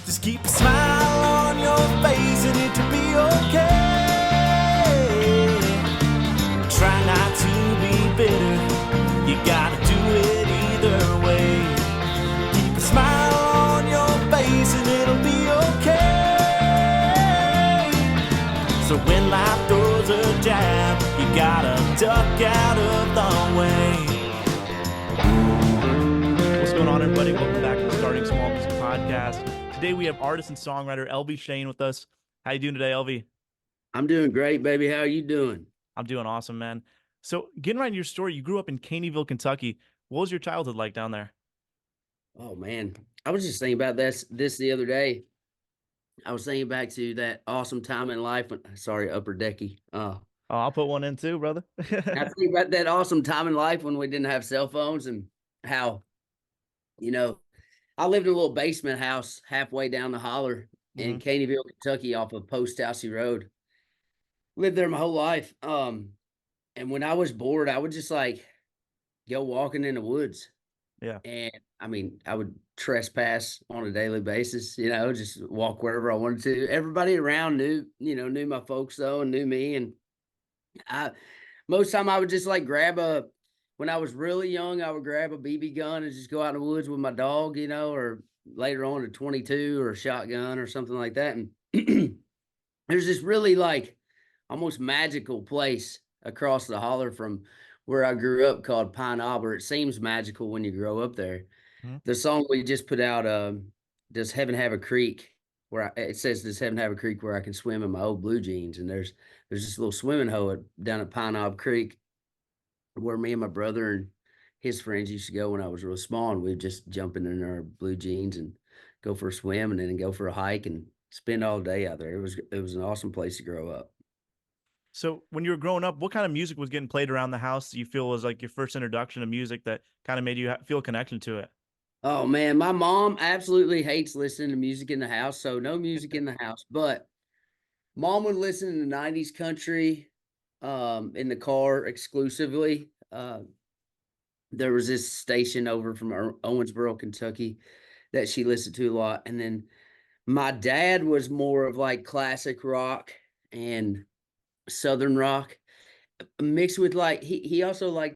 Just keep a smile on your face and it'll be okay. Try not to be bitter, you gotta do it either way. Keep a smile on your face and it'll be okay. So when life throws a jab, you gotta duck out of the way. What's going on, everybody? Welcome back to the Starting Small Music Podcast. Today we have artist and songwriter Elvie Shane with us. How you doing today, Elvie? I'm doing great, baby. How are you doing? I'm doing awesome, man. So getting right into your story, you grew up in Caneyville, Kentucky. What was your childhood like down there? Oh man, I was just thinking about this the other day. I was thinking back to that awesome time in life when, sorry, upper decky. Oh, I'll put one in too, brother. I think about that awesome time in life when we didn't have cell phones and how, I lived in a little basement house halfway down the holler in Caneyville, Kentucky, off of Post Housey Road. Lived there my whole life. And when I was bored, I would just like go walking in the woods. Yeah. And I mean, I would trespass on a daily basis, just walk wherever I wanted to. Everybody around knew my folks though, and knew me. And most time I would just like when I was really young, I would grab a BB gun and just go out in the woods with my dog, or later on a 22 or a shotgun or something like that. And there's this really like almost magical place across the holler from where I grew up called Pine Arbor. It seems magical when you grow up there. The song we just put out, Does Heaven Have a Creek? It says, Does Heaven Have a Creek where I can swim in my old blue jeans? And there's this little swimming hole down at Pine Arbor Creek where me and my brother and his friends used to go when I was real small, and we'd just jump in our blue jeans and go for a swim and then go for a hike and spend all day out there. It was an awesome place to grow up. So when you were growing up, what kind of music was getting played around the house that you feel was like your first introduction to music that kind of made you feel a connection to it? Oh man, my mom absolutely hates listening to music in the house, so no music in the house. But mom would listen to 90s country in the car exclusively. There was this station over from Owensboro, Kentucky that she listened to a lot. And then my dad was more of like classic rock and Southern rock mixed with like he also liked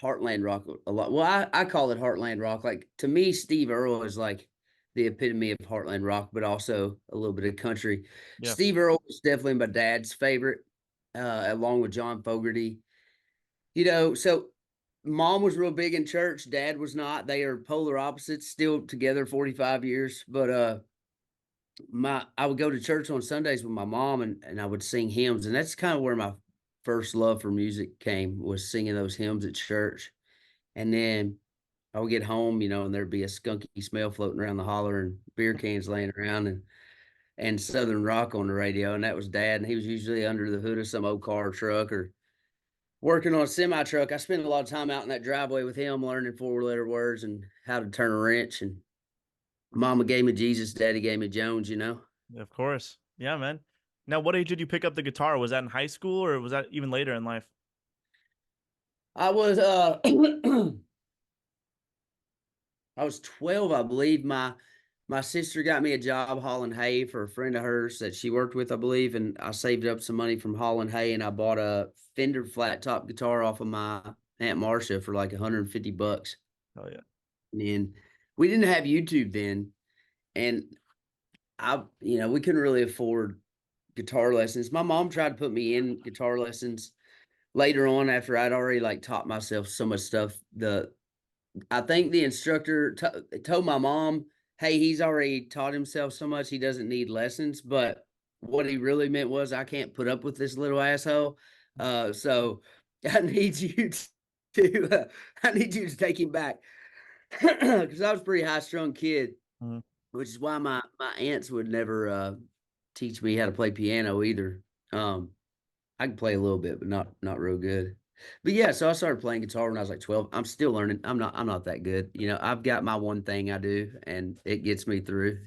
Heartland rock a lot. Well, I call it Heartland rock. Like to me, Steve Earle is like the epitome of Heartland rock, but also a little bit of country. Yeah. Steve Earle was definitely my dad's favorite, along with John Fogerty. So mom was real big in church. Dad was not. They are polar opposites, still together 45 years. But I would go to church on Sundays with my mom and I would sing hymns. And that's kind of where my first love for music came, was singing those hymns at church. And then I would get home, and there'd be a skunky smell floating around the holler and beer cans laying around and Southern rock on the radio. And that was Dad. And he was usually under the hood of some old car or truck or working on a semi truck. I spent a lot of time out in that driveway with him, learning 4-letter words and how to turn a wrench. And Mama gave me Jesus, Daddy gave me Jones, Of course. Yeah, man. Now, what age did you pick up the guitar? Was that in high school or was that even later in life? I was I was 12, I believe. My sister got me a job hauling hay for a friend of hers that she worked with, I believe, and I saved up some money from hauling hay and I bought a Fender flat top guitar off of my Aunt Marcia for like $150. Oh yeah. And we didn't have YouTube then, and we couldn't really afford guitar lessons. My mom tried to put me in guitar lessons later on after I'd already like taught myself so much stuff. I think the instructor told my mom, hey, he's already taught himself so much he doesn't need lessons. But what he really meant was, I can't put up with this little asshole. So I need you to take him back. Because I was a pretty high-strung kid, which is why my aunts would never teach me how to play piano either. I can play a little bit, but not real good. But yeah, so I started playing guitar when I was like 12. I'm still learning. I'm not that good. I've got my one thing I do, and it gets me through.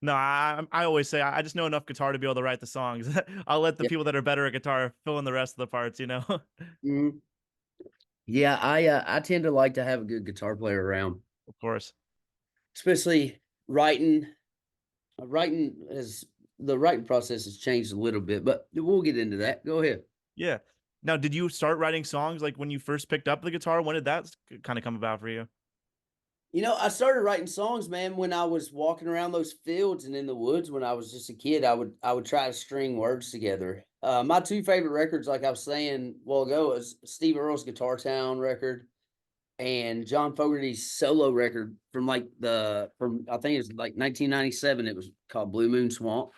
No, I always say I just know enough guitar to be able to write the songs. I'll let the people that are better at guitar fill in the rest of the parts. Mm-hmm. Yeah, I tend to like to have a good guitar player around, Of course. especially writing the writing process has changed a little bit, but we'll get into that. Go ahead. Yeah. Now, did you start writing songs like when you first picked up the guitar? When did that kind of come about for you? I started writing songs, man, when I was walking around those fields and in the woods when I was just a kid. I would try to string words together. My two favorite records, like I was saying a while ago, was Steve Earle's Guitar Town record and John Fogerty's solo record from I think it was like 1997. It was called Blue Moon Swamp.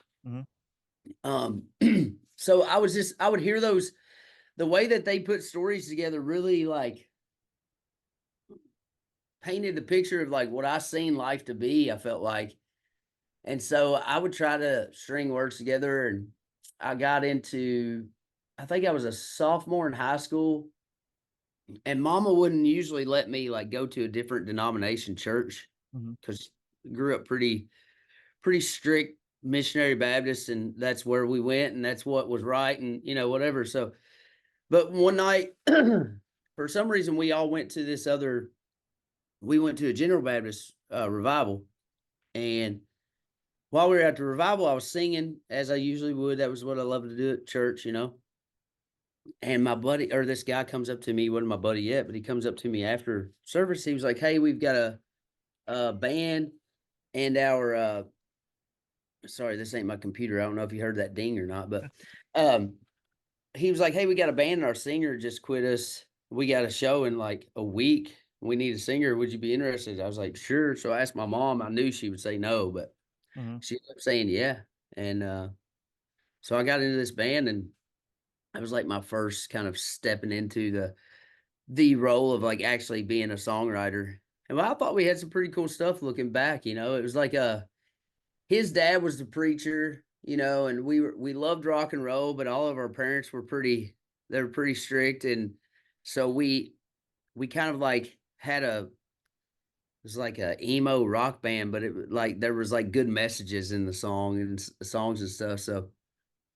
Mm-hmm. So I would hear those, the way that they put stories together really like painted the picture of like what I seen life to be, I felt like. And so I would try to string words together, and I got into, I think I was a sophomore in high school, and mama wouldn't usually let me like go to a different denomination church Mm-hmm. because grew up pretty strict missionary Baptist, and that's where we went, and that's what was right, and whatever. So, but one night, for some reason, we went to a General Baptist revival, and while we were at the revival, I was singing as I usually would. That was what I loved to do at church, And my buddy, or this guy, comes up to me. He wasn't my buddy yet, but he comes up to me after service. He was like, "Hey, we've got a band, and our sorry, this ain't my computer. I don't know if you heard that ding or not, but he was like, "Hey, we got a band, and our singer just quit us. We got a show in like a week. We need a singer. Would you be interested?" I was like, "Sure." So I asked my mom. I knew she would say no, but Mm-hmm. she ended up saying yeah. And so I got into this band, and that was like my first kind of stepping into the role of like actually being a songwriter. And I thought we had some pretty cool stuff looking back. It was like his dad was the preacher, and we loved rock and roll, but all of our parents were they were pretty strict. And so we kind of like it was like a emo rock band, but it like there was like good messages in the songs and stuff. So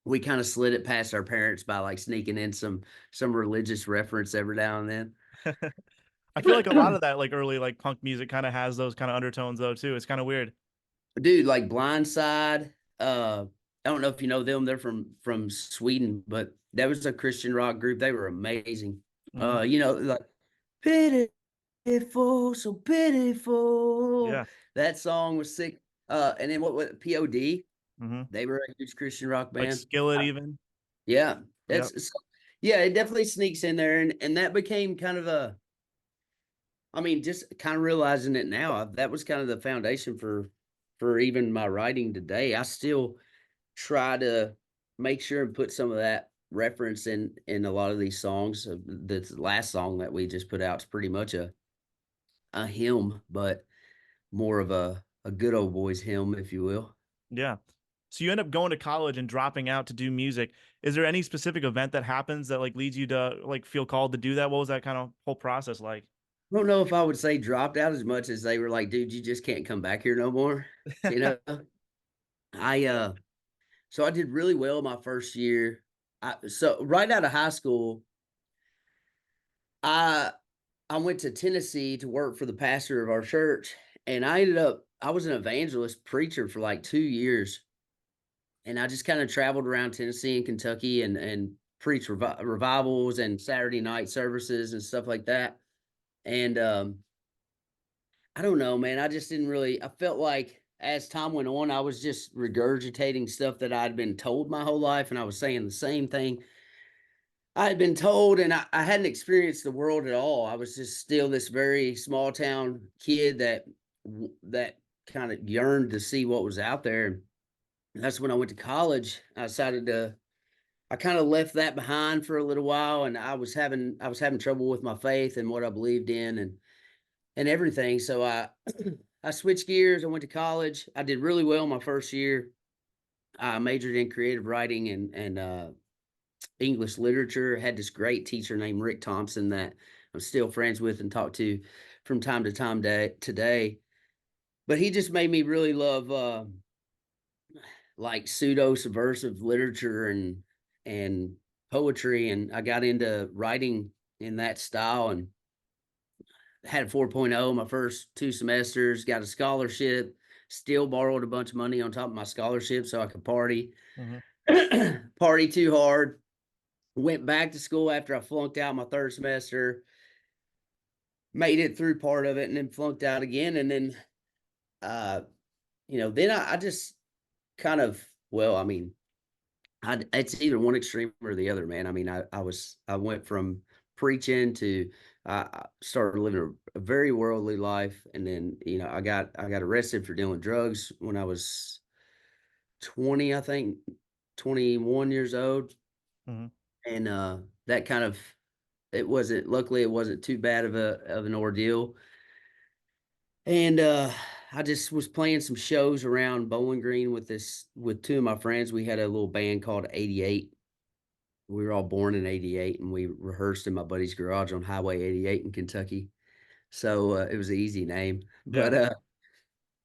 we kind of slid it past our parents by like sneaking in some religious reference every now and then. I feel like a lot of that like early like punk music kind of has those kind of undertones though too. It's kind of weird. Dude, like Blindside, I don't know if you know them. They're from Sweden, but that was a Christian rock group. They were amazing. Mm-hmm. Like pitiful, so pitiful. Yeah. That song was sick. And then what POD? Mm-hmm. They were a huge Christian rock Like band. Skillet even. Yeah, Yep. yeah, it definitely sneaks in there, and that became kind of just kind of realizing it now. That was kind of the foundation for even my writing today. I still try to make sure and put some of that reference in a lot of these songs. The last song that we just put out is pretty much a hymn, but more of a good old boys hymn, if you will. Yeah. So you end up going to college and dropping out to do music. Is there any specific event that happens that like leads you to like feel called to do that? What was that kind of whole process like? I don't know if I would say dropped out as much as they were like, dude, you just can't come back here no more. You know, I so I did really well my first year. So right out of high school, I I went to Tennessee to work for the pastor of our church, and I was an evangelist preacher for like 2 years, and I just kind of traveled around Tennessee and Kentucky and preached revivals and Saturday night services and stuff like that. And I don't know, man. I just didn't really. I felt like as time went on, I was just regurgitating stuff that I'd been told my whole life, and I was saying the same thing I had been told, and I hadn't experienced the world at all. I was just still this very small town kid that kind of yearned to see what was out there. And that's when I went to college. I kind of left that behind for a little while, and I was having trouble with my faith and what I believed in and everything. So I I switched gears. I went to college. I did really well my first year. I majored in creative writing and English literature. Had this great teacher named Rick Thompson that I'm still friends with and talk to from time to time today. But he just made me really love like pseudo subversive literature and poetry, and I got into writing in that style and had a 4.0 my first 2 semesters. Got a scholarship still borrowed a bunch of money on top of my scholarship so I could party. Mm-hmm. Party too hard. Went back to school after I flunked out my third semester. Made it through part of it and then flunked out again. And then, then I just kind of, well, I mean, it's either one extreme or the other, man. I mean, I went from preaching to I started living a very worldly life, and then I got arrested for dealing drugs when I was 20, I think, 21 years old, Mm-hmm. and that kind of luckily it wasn't too bad of an ordeal, and I just was playing some shows around Bowling Green with two of my friends. We had a little band called 88. We were all born in 88, and we rehearsed in my buddy's garage on Highway 88 in Kentucky. So it was an easy name. Yeah.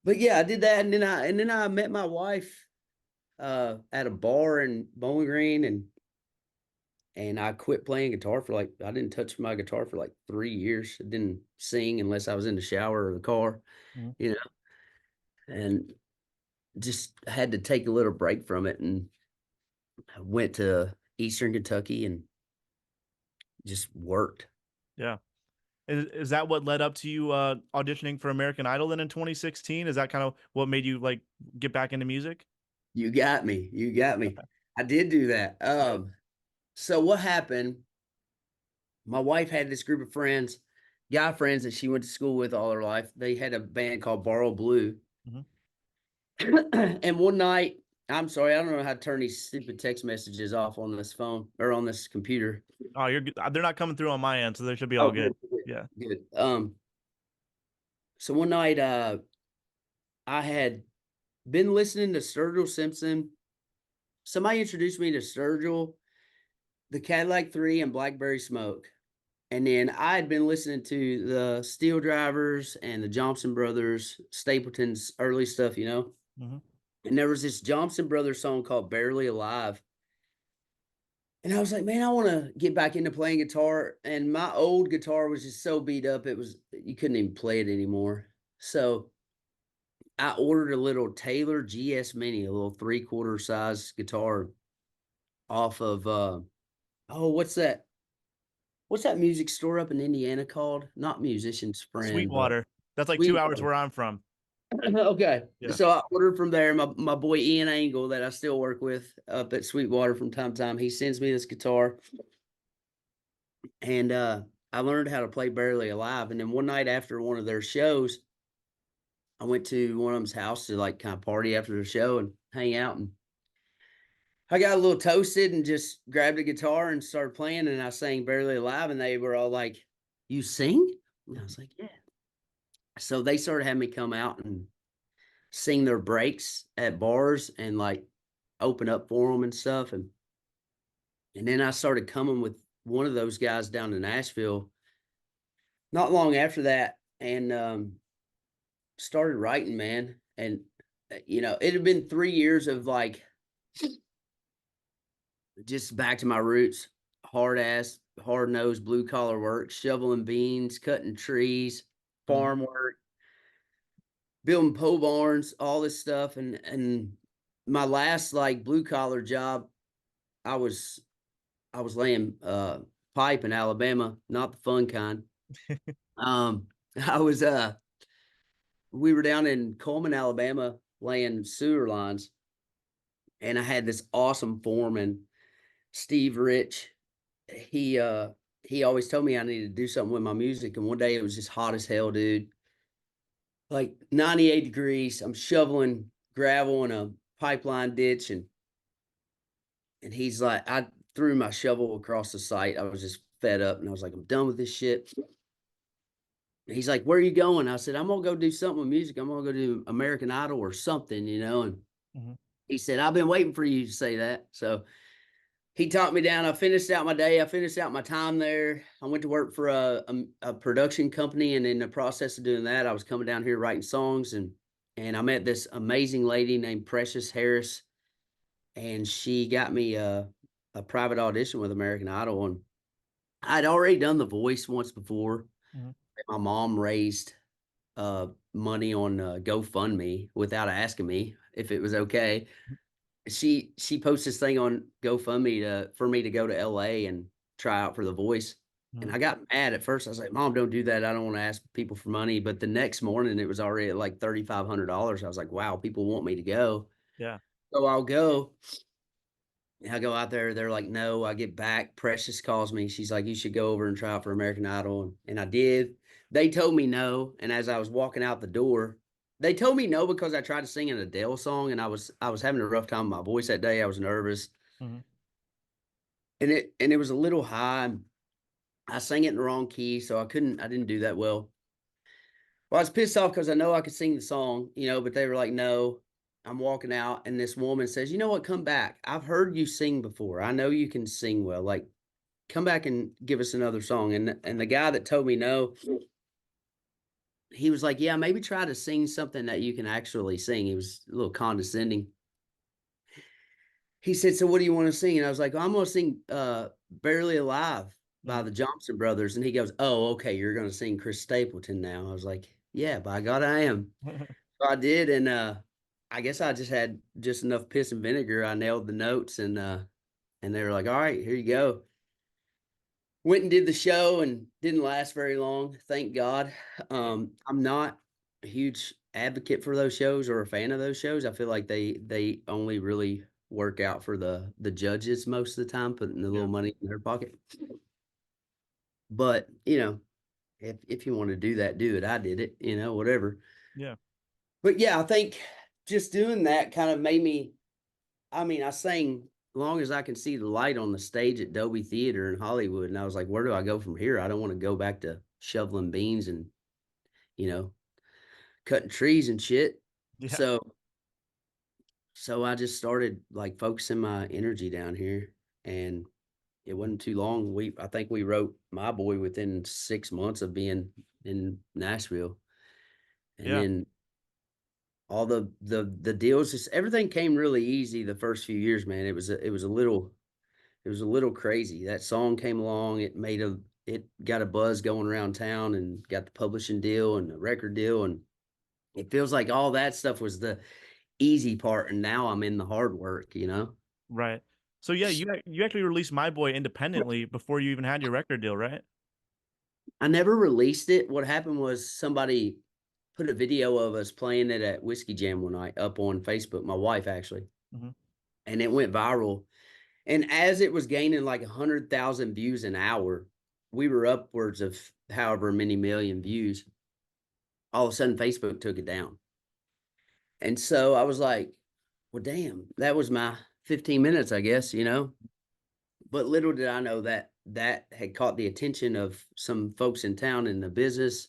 But yeah, I did that, and then I met my wife at a bar in Bowling Green, and I quit playing guitar for I didn't touch my guitar for 3 years. I didn't sing unless I was in the shower or the car, Mm-hmm. And just had to take a little break from it, and I went to Eastern Kentucky and just worked. Yeah. Is that what led up to you auditioning for American Idol then in 2016? Is that kind of what made you get back into music? You got me. You got me. I did do that. So what happened? My wife had this group of friends, guy friends that she went to school with all her life. They had a band called Borrow Blue. Mm-hmm. And one night, I'm sorry, I don't know how to turn these stupid text messages off on this phone or on this computer. Oh, you're good. They're not coming through on my end, so they should be all good. Yeah. Good. So one night, I had been listening to Sturgill Simpson. Somebody introduced me to Sturgill, the Cadillac 3, and Blackberry Smoke. And then I had been listening to the Steel Drivers and the Johnson Brothers, Stapleton's early stuff, Mm-hmm. And there was this Johnson Brothers song called Barely Alive. And I was like, man, I want to get back into playing guitar. And my old guitar was just so beat up, you couldn't even play it anymore. So I ordered a little Taylor GS Mini, a little 3/4 size guitar off of, what's that? What's that music store up in Indiana called? Not Musician's Friend. Sweetwater. That's 2 hours where I'm from. Okay. Yeah. So I ordered from there. My boy Ian Angle, that I still work with up at Sweetwater from time to time, he sends me this guitar. And I learned how to play Barely Alive. And then one night after one of their shows, I went to one of them's house to kind of party after the show and hang out. And I got a little toasted and just grabbed a guitar and started playing. And I sang Barely Alive, and they were all like, "You sing?" And I was like, "Yeah." So they started having me come out and sing their breaks at bars and open up for them and stuff. And then I started coming with one of those guys down to Nashville not long after that, and started writing, man. And it had been 3 years of just back to my roots, hard nosed blue collar work, shoveling beans, cutting trees, farm work, building pole barns, all this stuff. And my last blue collar job, I was laying pipe in Alabama, not the fun kind. We were down in Coleman, Alabama, laying sewer lines, and I had this awesome foreman, Steve Rich. He always told me I needed to do something with my music, and one day it was just hot as hell, dude. 98 degrees. I'm shoveling gravel in a pipeline ditch, and he's like, I threw my shovel across the site. I was just fed up, and I was like, I'm done with this shit. He's like, "Where are you going?" I said, "I'm gonna go do something with music. I'm gonna go do American Idol or something, And he said, "I've been waiting for you to say that." So he talked me down. I finished out my day. I finished out my time there. I went to work for a production company, and in the process of doing that, I was coming down here writing songs, and I met this amazing lady named Precious Harris, and she got me a private audition with American Idol, and I'd already done The Voice once before. My mom raised money on GoFundMe without asking me if it was okay. She posted this thing on GoFundMe for me to go to LA and try out for The Voice. And Mhm. I got mad at first. I was like, Mom, don't do that. I don't want to ask people for money. But the next morning it was already at like $3,500. I was like, wow, people want me to go. Yeah. So I'll go. I go out there. They're like, no. I get back. Precious calls me. She's like, you should go over and try out for American Idol. And I did. They told me no. And as I was walking out the door, they told me no because I tried to sing an Adele song and I was having a rough time with my voice that day. I was nervous. Mhm. And it was a little high. I sang it in the wrong key, so I didn't do that well. Well, I was pissed off because I know I could sing the song, but they were like, no. I'm walking out, and this woman says, you know what, come back. I've heard you sing before. I know you can sing well. Like, come back and give us another song. And the guy that told me no, he was like, yeah, maybe try to sing something that you can actually sing. He was a little condescending. He said, so what do you want to sing? And I was like, I'm going to sing Barely Alive by Mhm. the Johnson Brothers. And he goes, oh, okay, you're going to sing Chris Stapleton now. I was like, yeah, by God, I am. So I did. And I guess I just had just enough piss and vinegar. I nailed the notes and they were like, all right, here you go. Went and did the show and didn't last very long. Thank God. I'm not a huge advocate for those shows or a fan of those shows. I feel like they only really work out for the judges most of the time, putting the Yeah. little money in their pocket. But if you want to do that, do it. I did it, whatever. Yeah. But yeah, I think just doing that kind of made me. I mean, I sang long as I can see the light on the stage at Dolby Theater in Hollywood, and I was like, where do I go from here? I don't want to go back to shoveling beans and you know cutting trees and shit. Yeah. So I just started like focusing my energy down here, and it wasn't too long. I think we wrote My Boy within 6 months of being in Nashville, and Yeah. then all the deals, just everything came really easy the first few years, man. It was a little crazy. That song came along, it got a buzz going around town and got the publishing deal and the record deal, and it feels like all that stuff was the easy part, and now I'm in the hard work. Right. So yeah, you actually released My Boy independently before you even had your record deal, right? I never released it. What happened was somebody put a video of us playing it at Whiskey Jam one night up on Facebook, my wife actually, Mhm. and it went viral. And as it was gaining like 100,000 views an hour, we were upwards of however many million views. All of a sudden, Facebook took it down. And so I was like, well, damn, that was my 15 minutes, I guess. But little did I know that that had caught the attention of some folks in town in the business.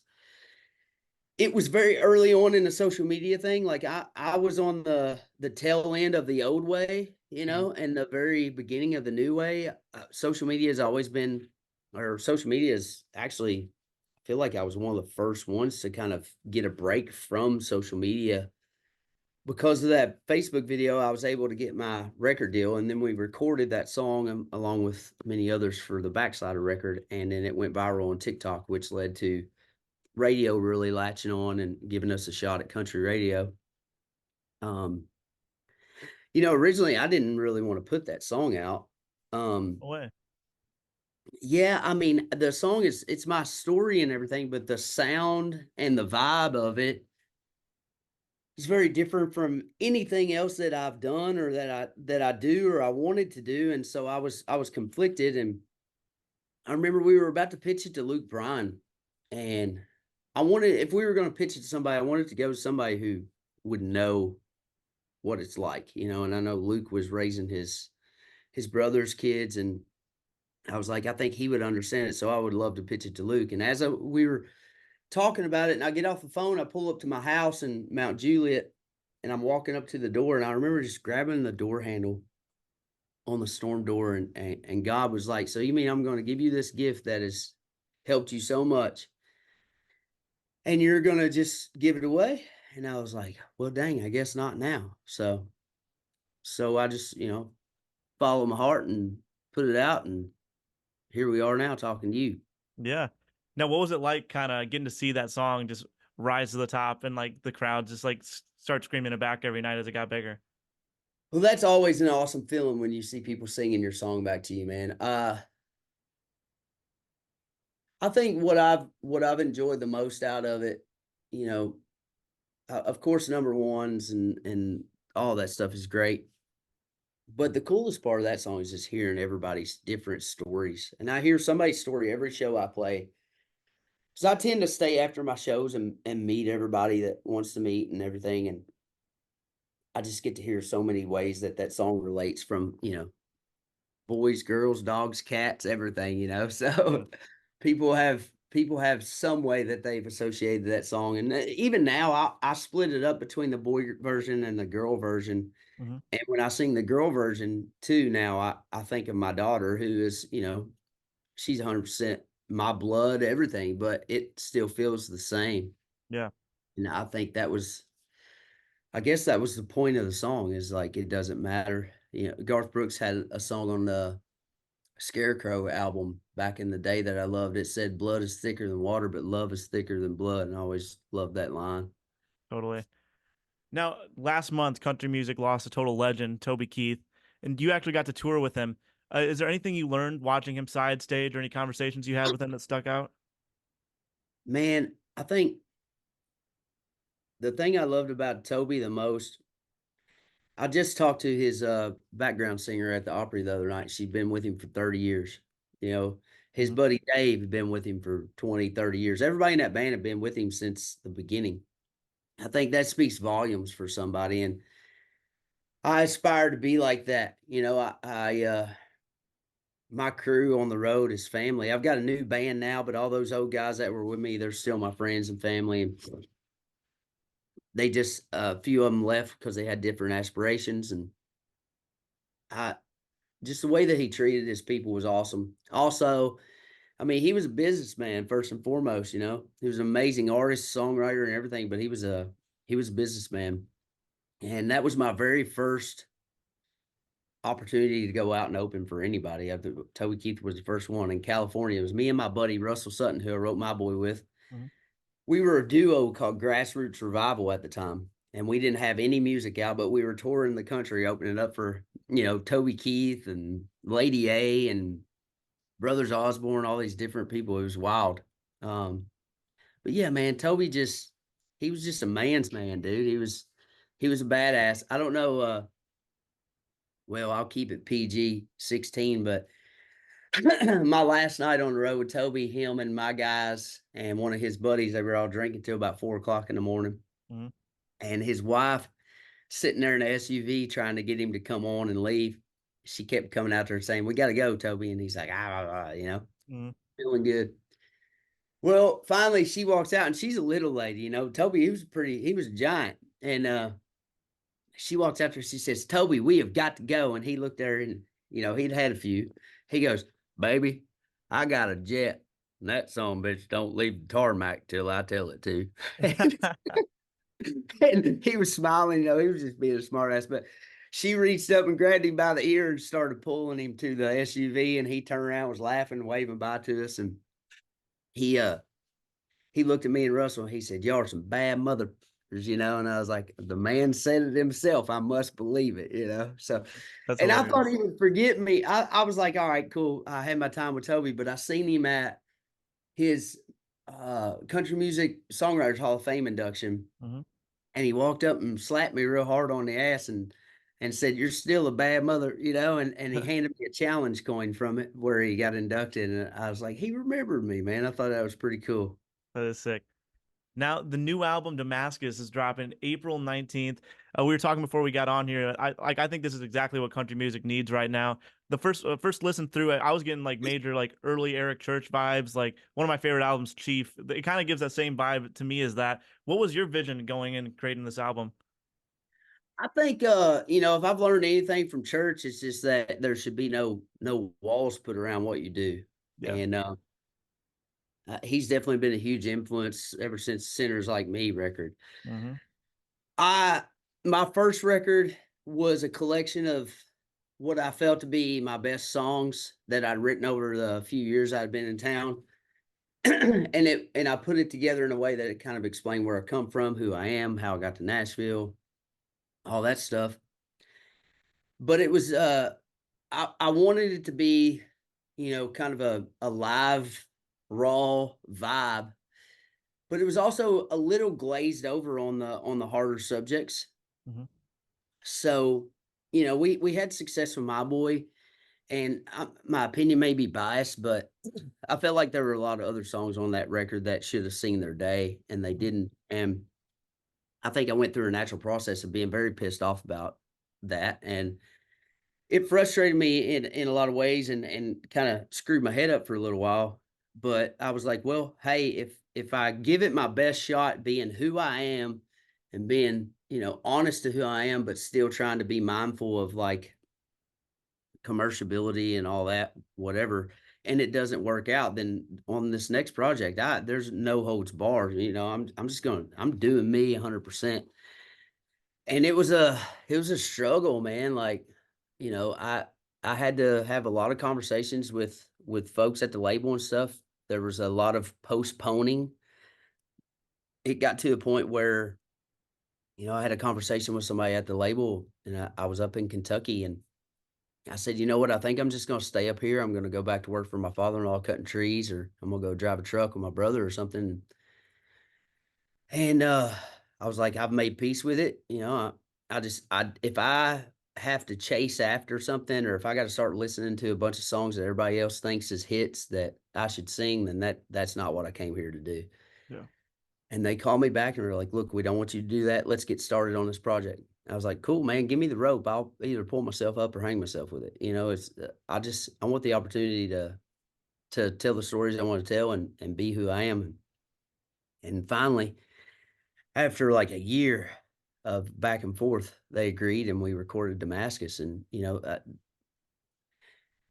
It was very early on in the social media thing. Like I was on the tail end of the old way, Mhm. and the very beginning of the new way. Social media has always been, or social media is actually, I feel like I was one of the first ones to kind of get a break from social media. Because of that Facebook video, I was able to get my record deal, and then we recorded that song along with many others for the Backslider record, and then it went viral on TikTok, which led to radio really latching on and giving us a shot at country radio. Um, originally I didn't really want to put that song out. No way. Yeah, I mean, the song it's my story and everything, but the sound and the vibe of it is very different from anything else that I've done or that I do or I wanted to do. And so I was conflicted. And I remember we were about to pitch it to Luke Bryan, and if we were going to pitch it to somebody, I wanted to go to somebody who would know what it's like. And I know Luke was raising his brother's kids, and I was like, I think he would understand it. So I would love to pitch it to Luke. And as we were talking about it, and I get off the phone, I pull up to my house in Mount Juliet, and I'm walking up to the door, and I remember just grabbing the door handle on the storm door, and God was like, so you mean I'm going to give you this gift that has helped you so much, and you're going to just give it away? And I was like, well, dang, I guess not now. So I just, follow my heart and put it out, and here we are now talking to you. Yeah. Now, what was it like kind of getting to see that song just rise to the top and like the crowd just like start screaming it back every night as it got bigger? Well, that's always an awesome feeling when you see people singing your song back to you, man. I think what I've enjoyed the most out of it, you know, of course, number ones and all that stuff is great. But the coolest part of that song is just hearing everybody's different stories. And I hear somebody's story every show I play. So I tend to stay after my shows and meet everybody that wants to meet and everything. And I just get to hear so many ways that that song relates from, boys, girls, dogs, cats, everything, So people have some way that they've associated that song. And even now I split it up between the boy version and the girl version. Mm-hmm. And when I sing the girl version too, now I think of my daughter who is, she's 100% my blood, everything, but it still feels the same. Yeah. And I guess that was the point of the song is like, it doesn't matter. Garth Brooks had a song on the Scarecrow album back in the day that I loved. It said, blood is thicker than water, but love is thicker than blood. And I always loved that line. Totally. Now, last month, country music lost a total legend, Toby Keith, and you actually got to tour with him. Is there anything you learned watching him side stage or any conversations you had with him that stuck out? Man, I think the thing I loved about Toby the most, I just talked to his background singer at the Opry the other night. She'd been with him for 30 years. His Mhm. buddy Dave had been with him for 20, 30 years. Everybody in that band had been with him since the beginning. I think that speaks volumes for somebody. And I aspire to be like that. My crew on the road is family. I've got a new band now, but all those old guys that were with me, they're still my friends and family. And they just, a few of them left because they had different aspirations. And I, just the way that he treated his people was awesome. Also, I mean, he was a businessman first and foremost, He was an amazing artist, songwriter, and everything, but he was a businessman. And that was my very first opportunity to go out and open for anybody. Toby Keith was the first one in California. It was me and my buddy Russell Sutton, who I wrote My Boy with. Mhm. We were a duo called Grassroots Revival at the time, and we didn't have any music out, but we were touring the country, opening up for Toby Keith and Lady A and Brothers Osborne, all these different people. It was wild. But yeah, man, he was just a man's man, dude. He was a badass. I don't know. Well, I'll keep it PG-16, but my last night on the road with Toby, him and my guys and one of his buddies, they were all drinking till about 4 o'clock in the morning. Mhm. And his wife sitting there in the SUV trying to get him to come on and leave. She kept coming out there saying, "We got to go, Toby." And he's like, Mhm. feeling good. Well, finally she walks out and she's a little lady, Toby, he was a giant. And she walks out there, she says, "Toby, we have got to go." And he looked at her and, he'd had a few. He goes, "Baby, I got a jet. And that son of a bitch don't leave the tarmac till I tell it to." And he was smiling, he was just being a smart ass. But she reached up and grabbed him by the ear and started pulling him to the SUV. And he turned around, was laughing, waving bye to us. And he looked at me and Russell and he said, "Y'all are some bad mothers, And I was like, the man said it himself. I must believe it, So, That's and I hilarious. thought he would forget me. I was like, all right, cool. I had my time with Toby, but I seen him at his Country Music Songwriters Hall of Fame induction. Mhm. And he walked up and slapped me real hard on the ass and said, "You're still a bad mother," and he handed me a challenge coin from it where he got inducted. And I was like, he remembered me, man. I thought that was pretty cool. That is sick. Now, the new album Damascus is dropping April 19th. We were talking before we got on here. I think this is exactly what country music needs right now. The first listen through it, I was getting like major like early Eric Church vibes. Like one of my favorite albums, Chief. It kind of gives that same vibe to me as that. What was your vision going in and creating this album? I think if I've learned anything from church, it's just that there should be no walls put around what you do. Yeah. And he's definitely been a huge influence ever since Sinners Like Me record. Mm-hmm. My first record was a collection of what I felt to be my best songs that I'd written over the few years I'd been in town. and I put it together in a way that it kind of explained where I come from, who I am, how I got to Nashville, all that stuff. But it was I wanted it to be, kind of a live, raw vibe, but it was also a little glazed over on the harder subjects. Mhm. So, we had success with My Boy, and my opinion may be biased, but I felt like there were a lot of other songs on that record that should have seen their day, and they didn't. And I think I went through a natural process of being very pissed off about that, and it frustrated me in a lot of ways, and kind of screwed my head up for a little while. But I was like, well, hey, if I give it my best shot being who I am and being, honest to who I am, but still trying to be mindful of like commerciability and all that, whatever, and it doesn't work out, then on this next project, there's no holds barred. I'm doing me 100%. And it was a struggle, man. Like, I had to have a lot of conversations with folks at the label and stuff. There was a lot of postponing. It got to a point where, I had a conversation with somebody at the label, and I was up in Kentucky, and I said, you know what? I think I'm just going to stay up here. I'm going to go back to work for my father-in-law cutting trees, or I'm going to go drive a truck with my brother or something. And I was like, I've made peace with it. If I have to chase after something, or if I got to start listening to a bunch of songs that everybody else thinks is hits that I should sing, then that's not what I came here to do. Yeah. And they called me back and were like, look, we don't want you to do that. Let's get started on this project. I was like, cool, man, give me the rope. I'll either pull myself up or hang myself with it. I want the opportunity to tell the stories I want to tell, and be who I am. And finally, after like a year of back and forth, they agreed, and we recorded Damascus. And,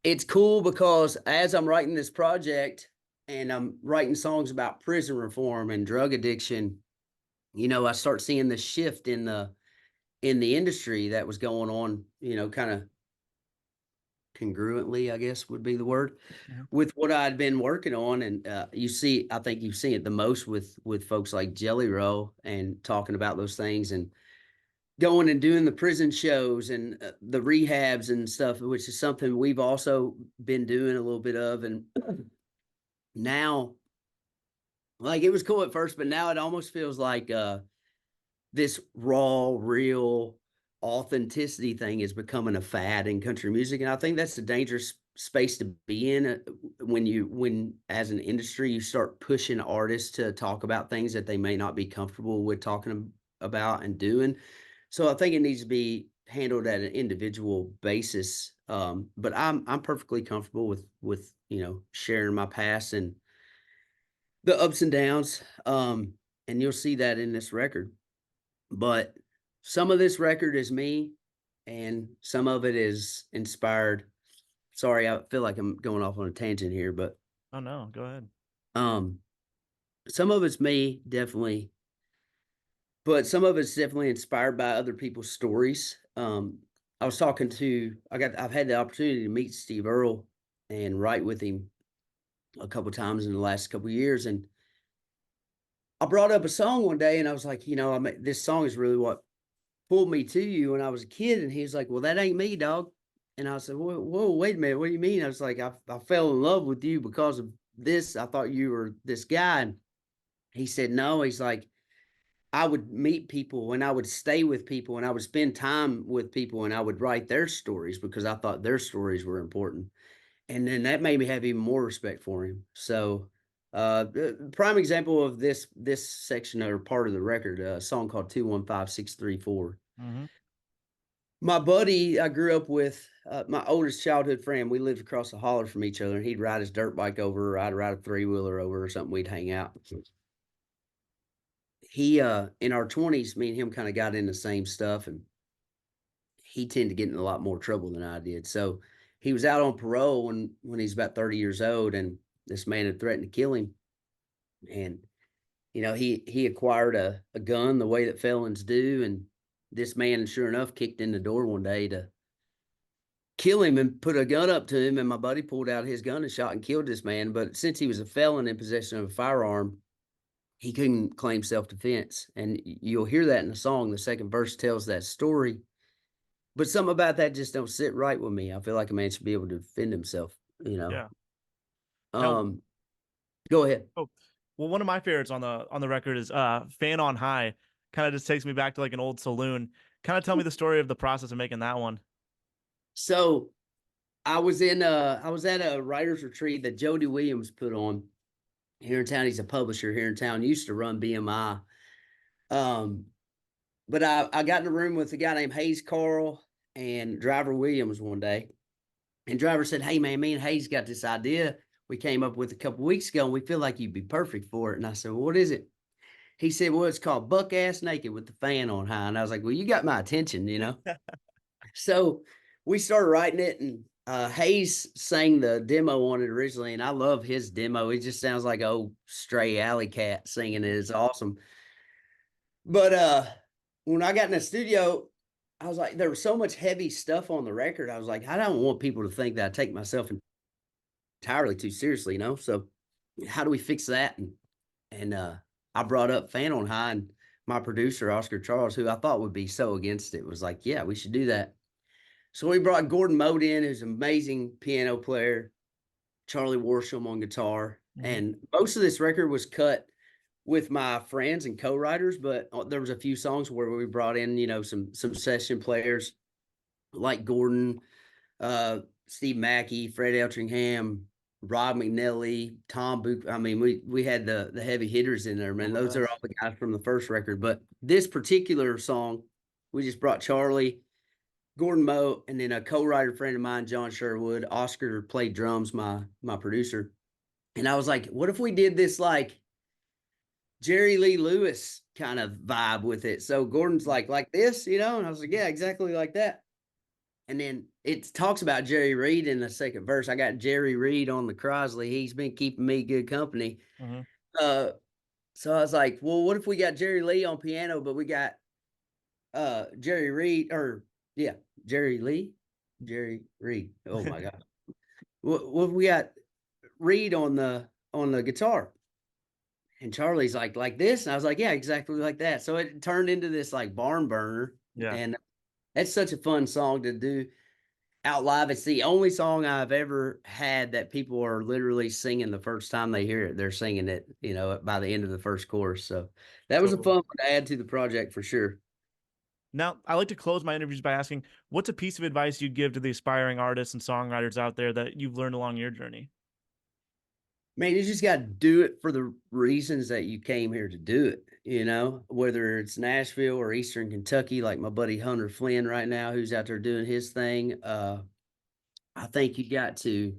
it's cool because as I'm writing this project and I'm writing songs about prison reform and drug addiction, I start seeing the shift in the industry that was going on, kind of congruently, I guess would be the word, with what I'd been working on. And I think you've seen it the most with folks like Jelly Roll, and talking about those things, and going and doing the prison shows and the rehabs and stuff, which is something we've also been doing a little bit of. And now, like, it was cool at first, but now it almost feels like this raw, real authenticity thing is becoming a fad in country music. And I think that's a dangerous space to be in, when as an industry, you start pushing artists to talk about things that they may not be comfortable with talking about and doing. So I think it needs to be handled at an individual basis. But I'm perfectly comfortable with sharing my past and the ups and downs. And you'll see that in this record. But some of this record is me, and some of it is inspired. Sorry, I feel like I'm going off on a tangent here, but Oh no, go ahead. some of it's me, definitely, but some of it's definitely inspired by other people's stories. I've had the opportunity to meet Steve Earle and write with him a couple times in the last couple of years, and I brought up a song one day, and I was like, this song is really what pulled me to you when I was a kid. And he was like, well, that ain't me, dog. And I said, whoa, wait a minute. What do you mean? I was like, I fell in love with you because of this. I thought you were this guy. And he said, no. He's like, I would meet people, and I would stay with people, and I would spend time with people, and I would write their stories because I thought their stories were important. And then that made me have even more respect for him. So the prime example of this section, or part of the record, a song called 215634. Mm-hmm. My buddy I grew up with, my oldest childhood friend, we lived across the holler from each other, and he'd ride his dirt bike over, or I'd ride a 3-wheeler over or something. We'd hang out. He, in our 20s, me and him kind of got into the same stuff, and he tended to get in a lot more trouble than I did. So he was out on parole when he's about 30 years old, and this man had threatened to kill him. And, he acquired a gun the way that felons do. And this man, sure enough, kicked in the door one day to kill him and put a gun up to him, and my buddy pulled out his gun and shot and killed this man. But since he was a felon in possession of a firearm, he couldn't claim self-defense. And you'll hear that in the song. The second verse tells that story. But something about that just don't sit right with me. I feel like a man should be able to defend himself, you know. Yeah. Go ahead. Oh, well, one of my favorites on the record is Fan on High. Kind of just takes me back to like an old saloon. Kind of tell me the story of the process of making that one. So I was at a writer's retreat that Jody Williams put on here in town. He's a publisher here in town, used to run BMI. But I got in a room with a guy named Hayes Carl and Driver Williams one day. And Driver said, "Hey man, me and Hayes got this idea we came up with a couple weeks ago, and we feel like you'd be perfect for it." And I said, "Well, what is it?" He said, "Well, it's called Buck Ass Naked with the Fan on High." And I was like, "Well, you got my attention, you know." So we started writing it, and Hayes sang the demo on it originally, and I love his demo. It just sounds like an old stray alley cat singing it. It's awesome. But when I got in the studio, I was like, there was so much heavy stuff on the record. I was like, I don't want people to think that I take myself entirely too seriously, you know? So how do we fix that? And I brought up Fan on High, and my producer, Oscar Charles, who I thought would be so against it, was like, yeah, we should do that. So we brought Gordon Mote in, who's an amazing piano player, Charlie Worsham on guitar. Mm-hmm. And most of this record was cut with my friends and co-writers, but there was a few songs where we brought in, you know, some session players like Gordon, Steve Mackey, Fred Eltringham, Rob McNelly, Tom Book. I mean, we had the heavy hitters in there, man. Those are all the guys from the first record. But this particular song, we just brought Charlie, Gordon Mote, and then a co-writer friend of mine, John Sherwood. Oscar played drums, my producer. And I was like, what if we did this like Jerry Lee Lewis kind of vibe with it? So Gordon's like this, you know? And I was like, yeah, exactly like that. And then it talks about Jerry Reed in the second verse. I got Jerry Reed on the Crosley. He's been keeping me good company. Mm-hmm. So I was like, well, what if we got Jerry Lee on piano, but we got Jerry Reed, or yeah, Jerry Reed. Oh my God. Well, we got Reed on the guitar. And Charlie's like this. And I was like, yeah, exactly like that. So it turned into this like barn burner. Yeah. And that's such a fun song to do out live. It's the only song I've ever had that people are literally singing the first time they hear it. They're singing it, you know, by the end of the first chorus. So that was a fun one to add to the project for sure. Now, I like to close my interviews by asking, what's a piece of advice you'd give to the aspiring artists and songwriters out there that you've learned along your journey? Man, you just got to do it for the reasons that you came here to do it, you know, whether it's Nashville or Eastern Kentucky, like my buddy Hunter Flynn right now, who's out there doing his thing. I think you got to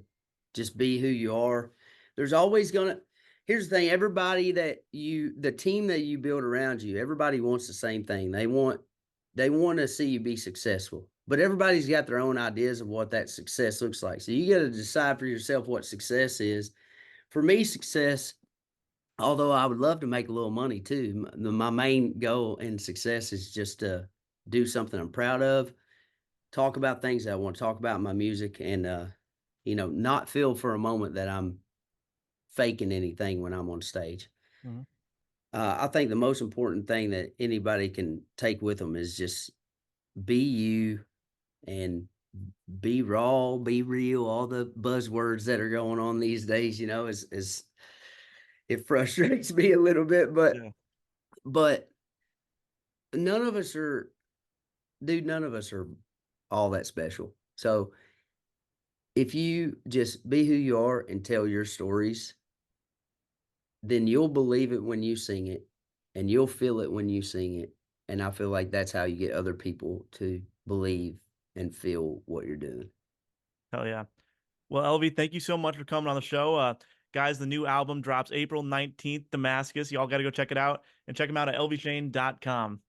just be who you are. There's always here's the thing, the team that you build around you, everybody wants the same thing. They want to see you be successful, but everybody's got their own ideas of what that success looks like. So you got to decide for yourself what success is. For me, success, although I would love to make a little money too, my main goal in success is just to do something I'm proud of, talk about things that I want to talk about in my music, and, you know, not feel for a moment that I'm faking anything when I'm on stage. Mm-hmm. I think the most important thing that anybody can take with them is just be you and be raw, be real, all the buzzwords that are going on these days, you know, is it frustrates me a little bit, but none of us are all that special. So if you just be who you are and tell your stories, then you'll believe it when you sing it, and you'll feel it when you sing it. And I feel like that's how you get other people to believe and feel what you're doing. Hell yeah. Well, Elvie, thank you so much for coming on the show. Guys, the new album drops April 19th, Damascus. Y'all got to go check it out, and check them out at elvieshane.com.